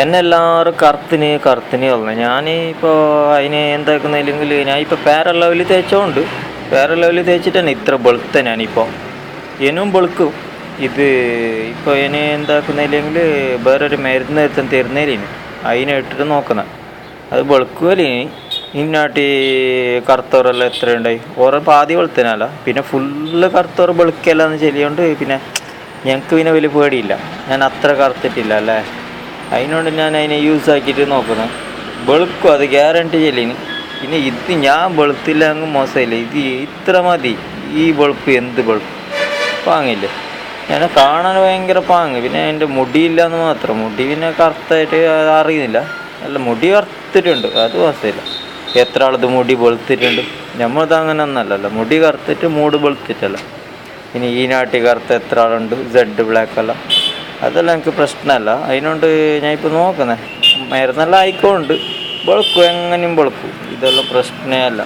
എന്നെ എല്ലാവരും കറുത്തിന് പറഞ്ഞു. ഞാൻ ഇപ്പോൾ അതിന് എന്താക്കുന്നില്ലെങ്കിൽ ഞാൻ ഇപ്പോൾ പാരലവലി തേച്ചോണ്ട് പാരലവലി തേച്ചിട്ട് തന്നെ ഇത്ര വെളുത്ത ഞാനിപ്പോൾ ഇനിയും വെളുക്കും. ഇത് ഇപ്പോൾ ഇനി എന്താക്കുന്നില്ലെങ്കിൽ വേറൊരു മരുന്ന് തരുന്നതിന് അതിനെ ഇട്ടിട്ട് നോക്കുന്നത് അത് വെളുക്കുമല്ലേ. ഇന്നാട്ടി കറുത്തവരെല്ലാം എത്ര ഉണ്ടായി ഓരോ പാതി വെളുത്തനല്ല, പിന്നെ ഫുള്ള് കറുത്തവർ വെളുക്കല്ലാന്ന് ചെല്ലിയോണ്ട് പിന്നെ ഞങ്ങൾക്ക് പിന്നെ വലിയ പേടിയില്ല. ഞാൻ അത്ര കറുത്തിട്ടില്ല അല്ലേ, അതിനോണ്ട് ഞാൻ അതിനെ യൂസ് ആക്കിയിട്ട് നോക്കുന്നത്. വെളുക്കും അത് ഗ്യാരണ്ടി ചെല്ലിന്. പിന്നെ ഇത് ഞാൻ വെളുത്തില്ല അങ്ങ് മോശമില്ല, ഇത് ഇത്ര മതി. ഈ വെളുപ്പ് എന്ത് വെളുപ്പ് പാങ്ങില്ലേ, ഞാൻ കാണാൻ ഭയങ്കര പാങ്ങ്. പിന്നെ എൻ്റെ മുടിയില്ല എന്ന് മാത്രം, മുടി പിന്നെ കറുത്തായിട്ട് അറിയുന്നില്ല. അല്ല മുടി കറുത്തിട്ടുണ്ട് അത് മോശമില്ല. എത്ര ആളത് മുടി വെളുത്തിട്ടുണ്ട്, നമ്മളത് അങ്ങനെ ഒന്നല്ലല്ലോ, മുടി കറുത്തിട്ട് മൂട് വെളുത്തിട്ടല്ല. ഇനി ഈ നാട്ടിൽ കറുത്ത എത്ര ആളുണ്ട്, സെഡ് ബ്ലാക്ക് എല്ലാം, അതെല്ലാം എനിക്ക് പ്രശ്നമല്ല. അതിനോണ്ട് ഞാൻ ഇപ്പോൾ നോക്കുന്നത് മരുന്നെല്ലാം ആയിക്കോണ്ട് വെളുക്കും, എങ്ങനെയും വെളുക്കും, ഇതെല്ലാം പ്രശ്നമേ അല്ല.